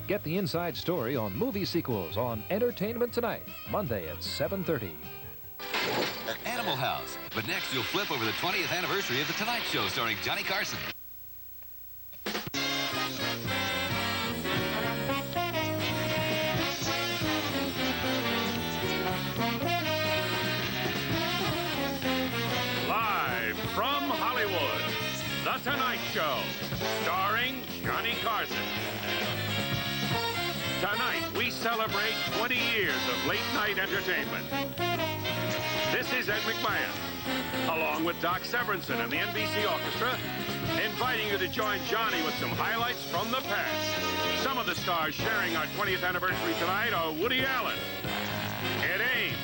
Get the inside story on movie sequels on Entertainment Tonight, Monday at 7:30. Animal House. But next, you'll flip over the 20th anniversary of The Tonight Show starring Johnny Carson. Live from Hollywood, The Tonight Show, starring Johnny Carson. Tonight, we celebrate 20 years of late-night entertainment. This is Ed McMahon, along with Doc Severinsen and the NBC Orchestra, inviting you to join Johnny with some highlights from the past. Some of the stars sharing our 20th anniversary tonight are Woody Allen, Ed Ames,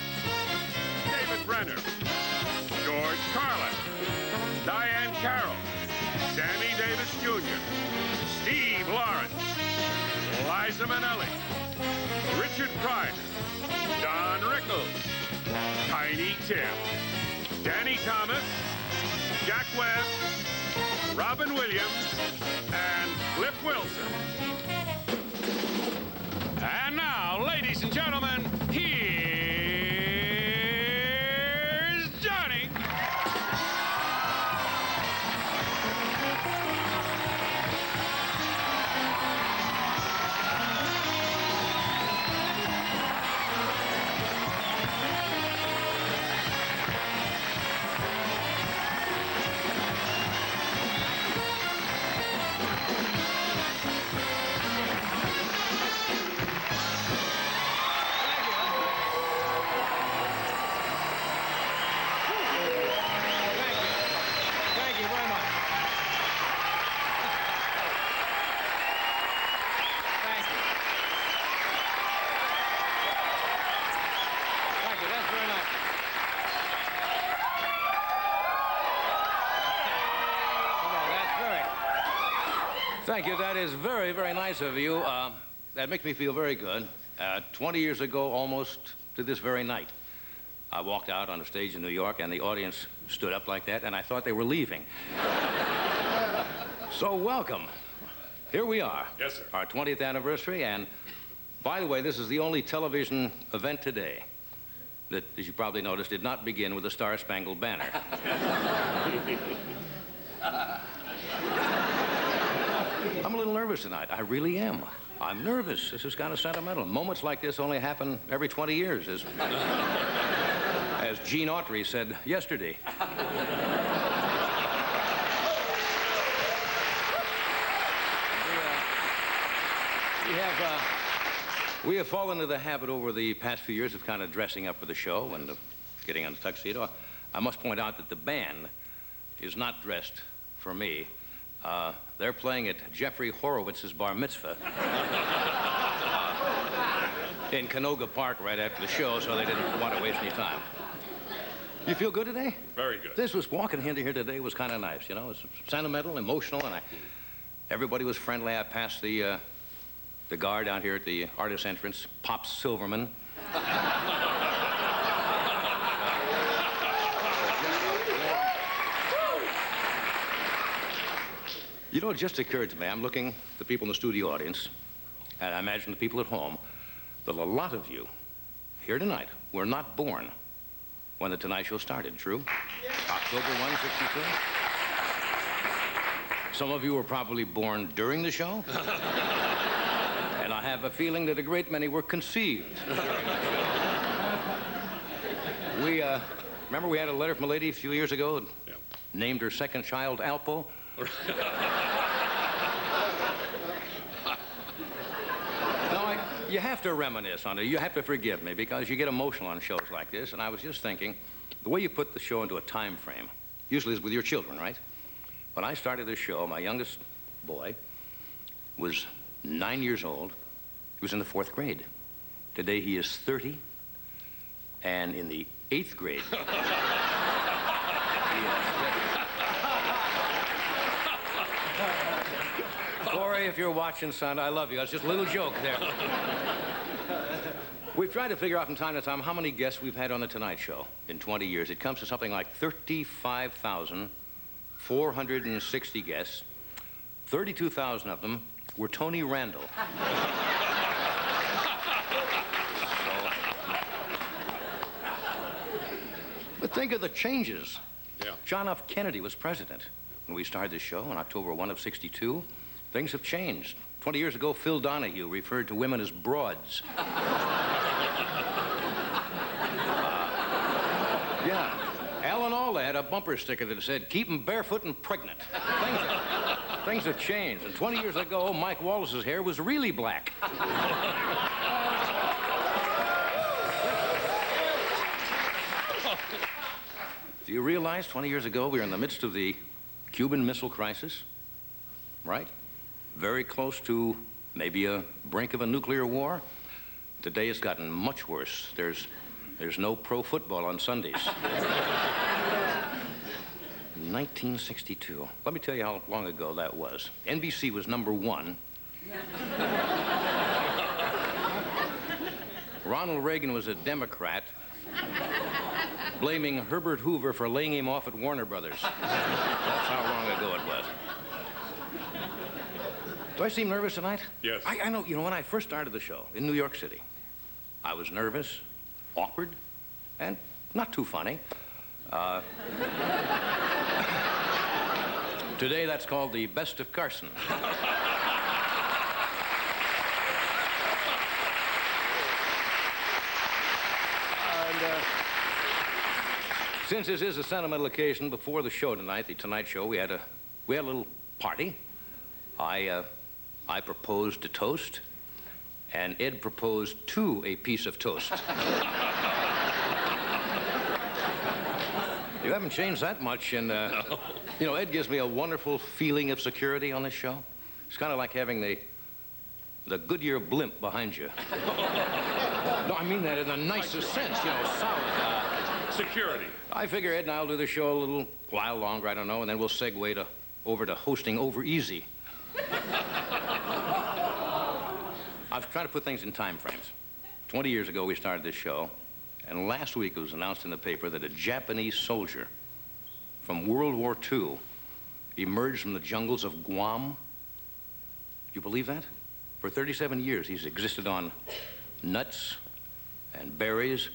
David Brenner, George Carlin, Diane Carroll, Sammy Davis Jr., Steve Lawrence, Liza Minnelli, Richard Pryor, Don Rickles, Tiny Tim, Danny Thomas, Jack Webb, Robin Williams, and Flip Wilson. And now, ladies and gentlemen, here's Johnny. Thank you. That is very, very nice of you. That makes me feel very good. 20 years ago, almost to this very night, I walked out on a stage in New York, and the audience stood up like that, and I thought they were leaving. So welcome. Here we are. Yes, sir. Our 20th anniversary, and by the way, this is the only television event today that, as you probably noticed, did not begin with the Star-Spangled Banner. I'm a little nervous tonight. I really am. I'm nervous. This is kind of sentimental. Moments like this only happen every 20 years, as Gene Autry said yesterday. We have fallen into the habit over the past few years of kind of dressing up for the show and getting on the tuxedo. I must point out that the band is not dressed for me. They're playing at Jeffrey Horowitz's bar mitzvah in Canoga Park right after the show, so they didn't want to waste any time. You feel good today? Very good. This was walking into here today was kind of nice, you know. It's sentimental, emotional, and everybody was friendly. I passed the guard down here at the artist entrance, Pop Silverman. You know, it just occurred to me, I'm looking at the people in the studio audience, and I imagine the people at home, that a lot of you here tonight were not born when The Tonight Show started, true? Yeah. October 1, 62? Some of you were probably born during the show. And I have a feeling that a great many were conceived during the show. Remember we had a letter from a lady a few years ago that named her second child Alpo? You have to reminisce on it. You have to forgive me because you get emotional on shows like this. And I was just thinking, the way you put the show into a time frame, usually is with your children, right? When I started this show, my youngest boy was 9 years old. He was in the 4th grade. Today he is 30 and in the 8th grade. Corey, if you're watching, son, I love you. That's just a little joke there. We've tried to figure out from time to time how many guests we've had on The Tonight Show in 20 years. It comes to something like 35,460 guests. 32,000 of them were Tony Randall. Think of the changes. Yeah. John F. Kennedy was president when we started this show on October 1 of '62. Things have changed. 20 years ago, Phil Donahue referred to women as broads. Yeah. Alan Alda had a bumper sticker that said, "Keep 'em barefoot and pregnant." Things have changed. And 20 years ago, Mike Wallace's hair was really black. Do you realize 20 years ago we were in the midst of the Cuban Missile Crisis? Right? Very close to maybe a brink of a nuclear war. Today it's gotten much worse. There's no pro football on Sundays. 1962. Let me tell you how long ago that was. NBC was #1. Ronald Reagan was a Democrat, blaming Herbert Hoover for laying him off at Warner Brothers. That's how long ago it was. Do I seem nervous tonight? Yes. I know, you know, when I first started the show in New York City, I was nervous, awkward, and not too funny. Today, that's called the best of Carson. Since this is a sentimental occasion, before the show tonight, the Tonight Show, we had a little party. I proposed a toast, and Ed proposed to a piece of toast. You haven't changed that much, and No. you know, Ed gives me a wonderful feeling of security on this show. It's kind of like having the Goodyear blimp behind you. No, I mean that in the nicest sense, you know, solid. Security. I figure Ed and I'll do the show a little while longer, I don't know, and then we'll segue over to hosting Over Easy. I was trying to put things in time frames. 20 years ago, we started this show, and last week it was announced in the paper that a Japanese soldier from World War II emerged from the jungles of Guam. You believe that? For 37 years, he's existed on nuts and berries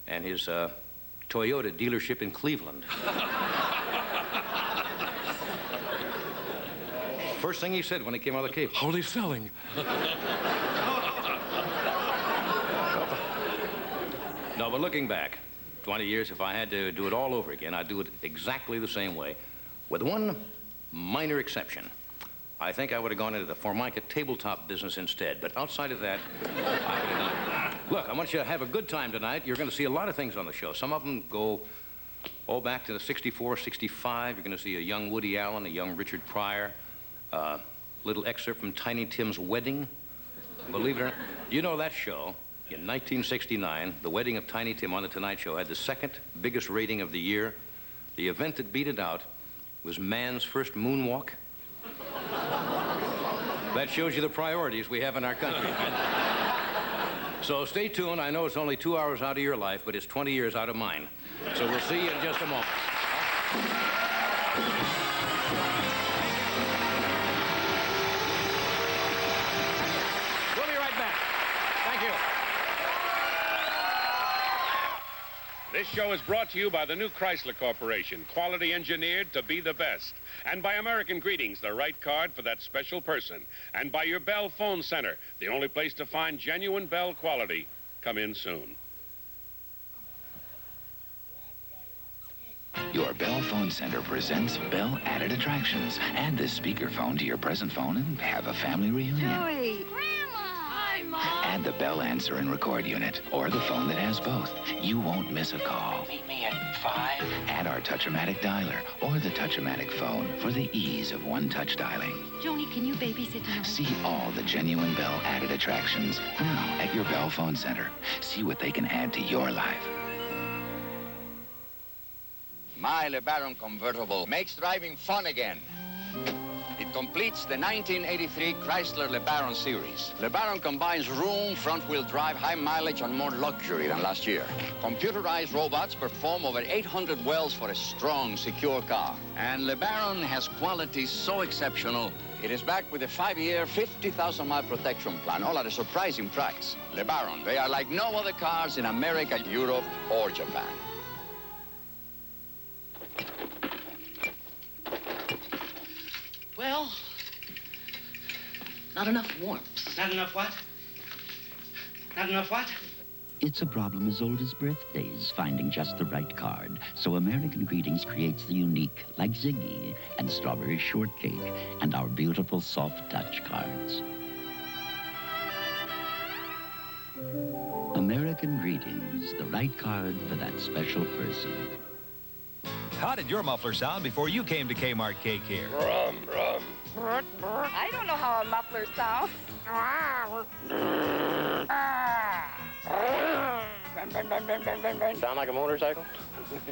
and his Toyota dealership in Cleveland. First thing he said when he came out of the cave, "Holy selling." No, but looking back, 20 years, if I had to do it all over again, I'd do it exactly the same way, with one minor exception. I think I would have gone into the Formica tabletop business instead, but outside of that, I could have done it. Look, I want you to have a good time tonight. You're going to see a lot of things on the show. Some of them go back to the 64, 65. You're going to see a young Woody Allen, a young Richard Pryor, a little excerpt from Tiny Tim's wedding. Believe it or not, you know that show, in 1969, the wedding of Tiny Tim on The Tonight Show had the second biggest rating of the year. The event that beat it out was man's first moonwalk. That shows you the priorities we have in our country. So stay tuned. I know it's only 2 hours out of your life, but it's 20 years out of mine. So we'll see you in just a moment. We'll be right back. Thank you. This show is brought to you by the new Chrysler Corporation, quality engineered to be the best. And by American Greetings, the right card for that special person. And by your Bell Phone Center, the only place to find genuine Bell quality. Come in soon. Your Bell Phone Center presents Bell Added Attractions. Add this speakerphone to your present phone and have a family reunion. Joey! Grandma! Hi, Mom! Add the Bell answer and record unit, or the phone that has both. You won't miss a call. Meet me at 5. Add our Touch-O-Matic dialer or the Touch-O-Matic phone for the ease of one-touch dialing. Joni, can you babysit tonight? See all the genuine Bell Added Attractions now at your Bell Phone Center. See what they can add to your life. My LeBaron convertible makes driving fun again. It completes the 1983 Chrysler LeBaron series. LeBaron combines room, front-wheel drive, high mileage, and more luxury than last year. Computerized robots perform over 800 welds for a strong, secure car. And LeBaron has quality so exceptional, it is backed with a 5-year, 50,000-mile protection plan, all at a surprising price. LeBaron, they are like no other cars in America, Europe, or Japan. Well, not enough warmth. Not enough what? Not enough what? It's a problem as old as birthdays, finding just the right card. So American Greetings creates the unique, like Ziggy and Strawberry Shortcake, and our beautiful soft touch cards. American Greetings, the right card for that special person. How did your muffler sound before you came to Kmart Cake Care? Rum, rum. I don't know how a muffler sounds. Sound like a motorcycle?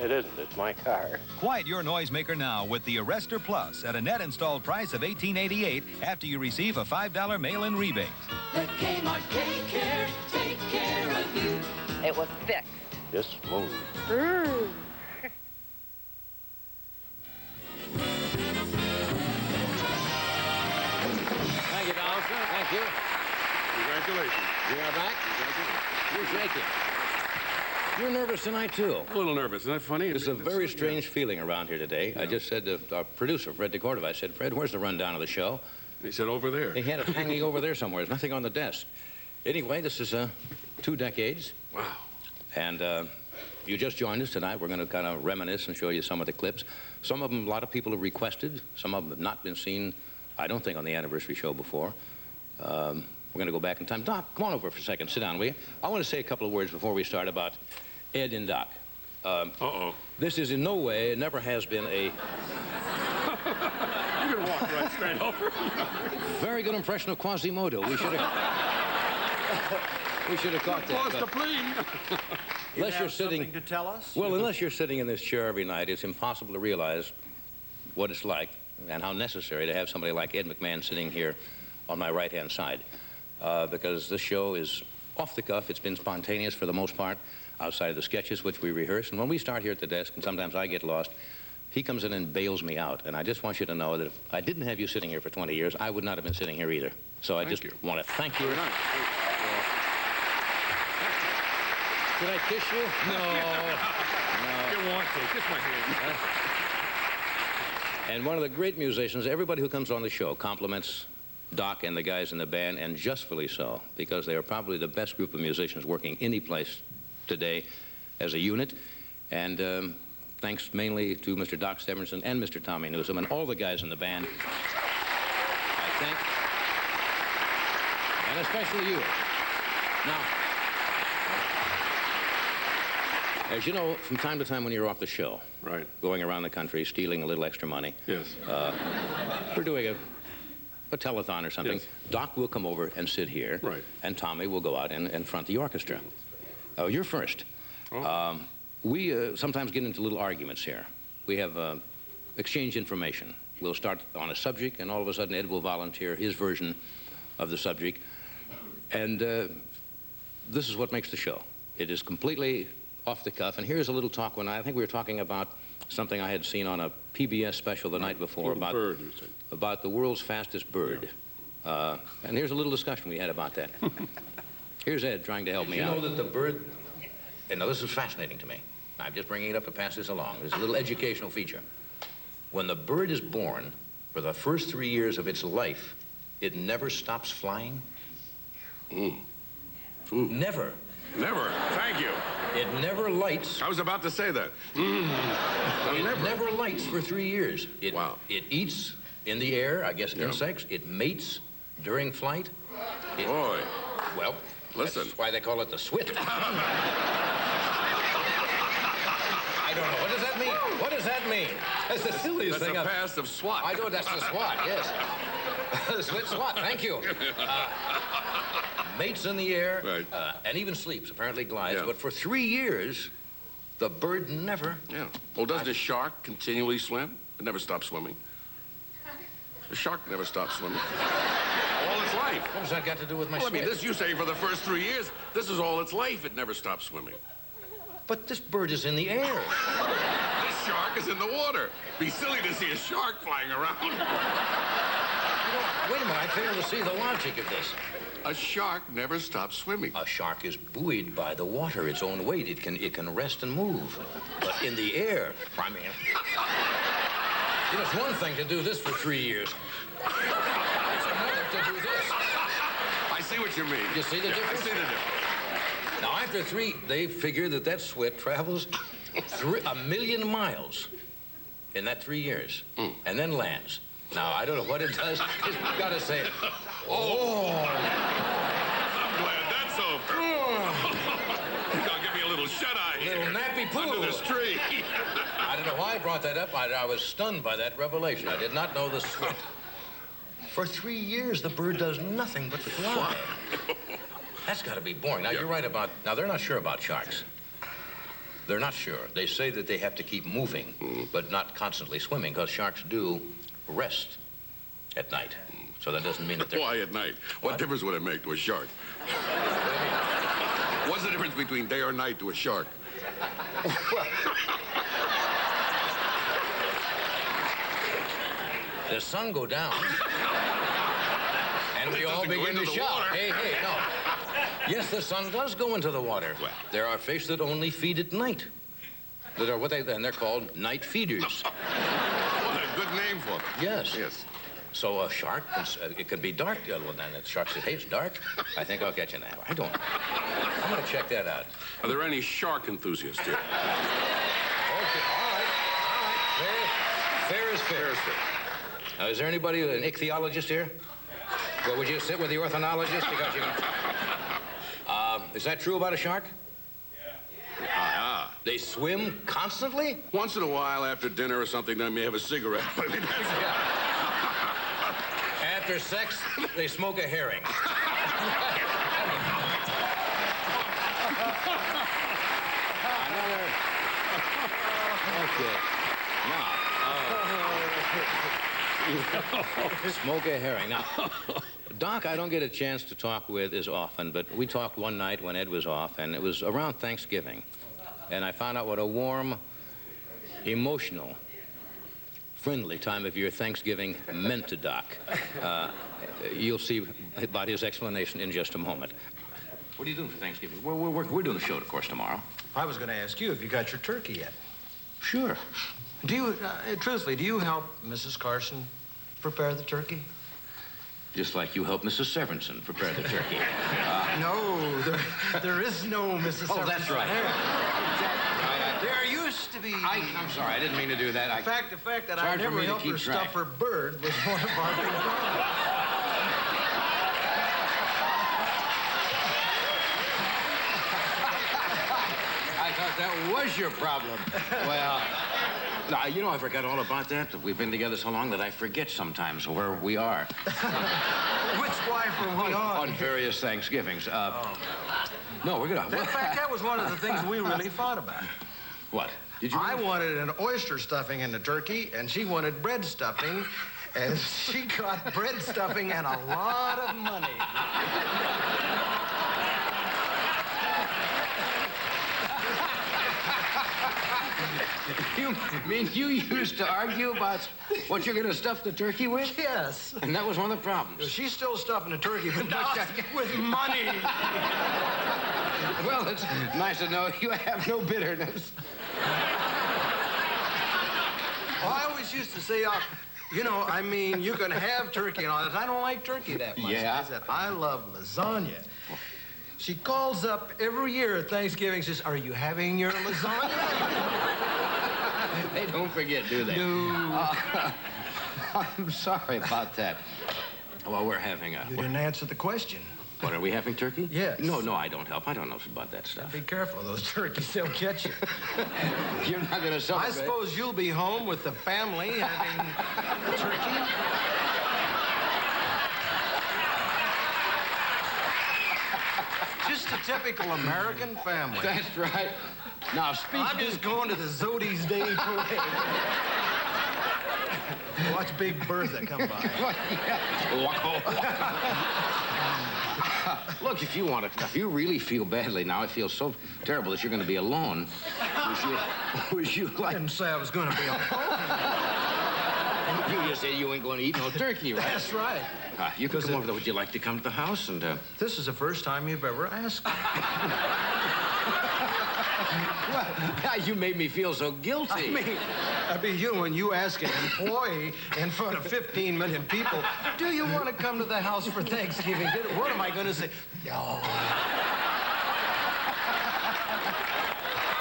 It isn't. It's my car. Quiet your noisemaker now with the Arrestor Plus at a net installed price of $18.88 after you receive a $5 mail-in rebate. Let Kmart Cake Care take care of you. It was thick. Just smooth. Thank you, Donaldson. Thank you. Congratulations. We are back. You're shaking. You're nervous tonight, too. A little nervous. Isn't that funny? It's a very strange feeling around here today. Yeah. I just said to our producer, Fred DeCordova, I said, Fred, where's the rundown of the show? He said, over there. He had it hanging over there somewhere. There's nothing on the desk. Anyway, this is 2 decades. Wow. And you just joined us tonight. We're going to kind of reminisce and show you some of the clips. Some of them, a lot of people have requested. Some of them have not been seen, I don't think, on the anniversary show before. We're going to go back in time. Doc, come on over for a second. Sit down, will you? I want to say a couple of words before we start about Ed and Doc. This is in no way, it never has been a... You can walk right straight over. Very good impression of Quasimodo. We should have caught that. Close to plane. Unless you're sitting... something to tell us? Well, unless you're sitting in this chair every night, it's impossible to realize what it's like and how necessary to have somebody like Ed McMahon sitting here on my right-hand side. Because this show is off the cuff. It's been spontaneous for the most part, outside of the sketches which we rehearse. And when we start here at the desk, and sometimes I get lost, he comes in and bails me out. And I just want you to know that if I didn't have you sitting here for 20 years, I would not have been sitting here either. So I just want to thank you. Did I kiss you? No. You want to. Kiss my hand. And one of the great musicians, everybody who comes on the show compliments Doc and the guys in the band, and justly so, because they are probably the best group of musicians working any place today as a unit. And thanks mainly to Mr. Doc Severinsen and Mr. Tommy Newsom and all the guys in the band, I think. And especially you. Now, as you know, from time to time when you're off the show, right, going around the country, stealing a little extra money. Yes. We're doing a telethon or something. Yes. Doc will come over and sit here, right, and Tommy will go out and front the orchestra. You're first. Oh. We sometimes get into little arguments here. We have exchange information. We'll start on a subject, and all of a sudden Ed will volunteer his version of the subject. And this is what makes the show. It is completely off the cuff. And here's a little talk when I think we were talking about something I had seen on a PBS special the night before about the world's fastest bird. Yeah. And here's a little discussion we had about that. Here's Ed trying to help me out. You know that the bird, and now this is fascinating to me. I'm just bringing it up to pass this along. There's a little educational feature. When the bird is born, for the first 3 years of its life, it never stops flying. Never. Never. Thank you. It never lights. I was about to say that. It never lights for 3 years. Wow. It eats in the air, I guess, insects. It mates during flight. Boy. Well, listen. That's why they call it the swit. I don't know. What does that mean? What does that mean? That's the silliest thing. That's the past of SWAT. I know that's the SWAT, yes. The swit SWAT, thank you. Mates in the air, right, and even sleeps, apparently glides. Yeah. But for 3 years, the bird never... Yeah. Well, doesn't a shark continually swim? It never stops swimming. The shark never stops swimming. All its life. What does that got to do with my swim? I mean, this you say for the first 3 years, this is all its life. It never stops swimming. But this bird is in the air. This shark is in the water. Be silly to see a shark flying around. Wait a minute, I fail to see the logic of this. A shark never stops swimming. A shark is buoyed by the water, its own weight. It can rest and move. But in the air, I mean... You know, it's one thing to do this for 3 years. It's another to do this. I see what you mean. You see the difference? I see the difference. Now, after 3, they figure that sweat travels 1 million miles in that 3 years, and then lands. Now, I don't know what it does. You've got to say it. Oh! I'm glad that's over. Now give me a little shut-eye here. Little nappy poo. Under this tree. I don't know why I brought that up. I was stunned by that revelation. I did not know the sweat. For 3 years, the bird does nothing but fly. That's got to be boring. Now, you're right about... Now, they're not sure about sharks. They're not sure. They say that they have to keep moving, but not constantly swimming, because sharks do rest at night. So that doesn't mean that they're... Why at night? What difference would it make to a shark? What's the difference between day or night to a shark? The sun go down, and we all begin to shout. Hey, no. Yes, the sun does go into the water. Well, there are fish that only feed at night. That are and they're called night feeders. What a good name for them. Yes. Yes. So a shark, it can be dark. Well, then the shark says, hey, it's dark. I think I'll catch an hour. I'm going to check that out. Are there any shark enthusiasts here? Okay, all right. Fair is fair. Now, is there anybody, an ichthyologist here? Well, would you sit with the ornithologist? Because you can... is that true about a shark? Yeah. They swim constantly? Once in a while, after dinner or something, they may have a cigarette. After sex, they smoke a herring. Okay. Now, smoke a herring. Now, Doc, I don't get a chance to talk with as often, but we talked one night when Ed was off, and it was around Thanksgiving. And I found out what a warm, emotional, friendly time of year Thanksgiving meant to Doc. You'll see about his explanation in just a moment. What are you doing for Thanksgiving? We're doing the show, of course, tomorrow. I was going to ask you if you got your turkey yet. Sure. Do you, truthfully, do you help Mrs. Carson prepare the turkey? Just like you help Mrs. Severinsen prepare the turkey. No, there is no Mrs. Severinsen. Oh, that's right. There used to be... I'm sorry, I didn't mean to do that. The fact that I never helped her stuff her bird was one of our big problems. I thought that was your problem. Well, now, you know, I forgot all about that. We've been together so long that I forget sometimes where we are. Which wife are we on? On various Thanksgivings. No, we're gonna... In fact, that was one of the things we really fought about. What? Did you... I wanted an oyster stuffing in the turkey, and she wanted bread stuffing, and she got bread stuffing and a lot of money. You mean you used to argue about what you're going to stuff the turkey with? Yes. And that was one of the problems. She's still stuffing the turkey, but not with money. Well, it's nice to know you have no bitterness. Well, I always used to say, you know, I mean, you can have turkey and all that. I don't like turkey that much. Yeah. I said, I love lasagna. She calls up every year at Thanksgiving and says, are you having your lasagna? They don't forget, do they? No. I'm sorry about that. Well, we're having a... You didn't answer the question. What, are we having turkey? Yes. No, I don't help. I don't know about that stuff. Be careful. Those turkeys, they'll get you. You're not going to celebrate. I suppose you'll be home with the family having turkey. Just a typical American family. That's right. Now, I'm just going to the Zodi's Day Parade. Watch Big Bertha come by. Look, if you really feel badly now, I feel so terrible that you're going to be alone. Would you like... I didn't say I was going to be alone. You just said you ain't going to eat no turkey, right? That's right. You could come over. Would you like to come to the house and... This is the first time you've ever asked me. Well, you made me feel so guilty. I mean, That'd be you when you ask an employee in front of 15 million people, do you want to come to the house for Thanksgiving dinner? What am I going to say? No.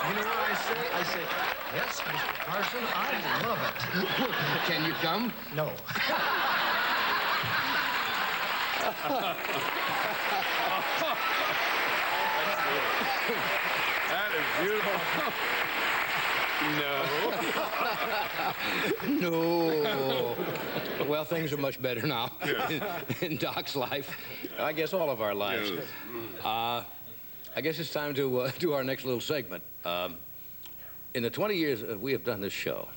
You know what I say? I say, yes, Mr. Carson, I love it. Can you come? No. That is beautiful. No. No. Well, things are much better now in Doc's life. I guess all of our lives. I guess it's time to do our next little segment. In the 20 years we have done this show,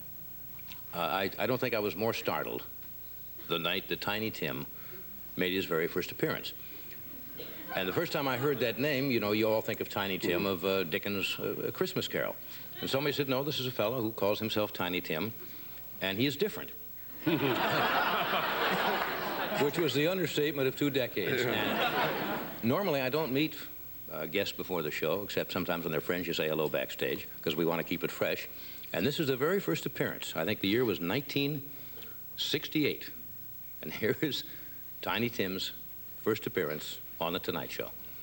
I don't think I was more startled the night that Tiny Tim made his very first appearance. And the first time I heard that name, you know, you all think of Tiny Tim of Dickens' A Christmas Carol. And somebody said, no, this is a fellow who calls himself Tiny Tim, and he is different. Which was the understatement of 2 decades. And normally I don't meet guests before the show, except sometimes when they're friends you say hello backstage, because we want to keep it fresh. And this is the very first appearance. I think the year was 1968. And here is Tiny Tim's first appearance on The Tonight Show.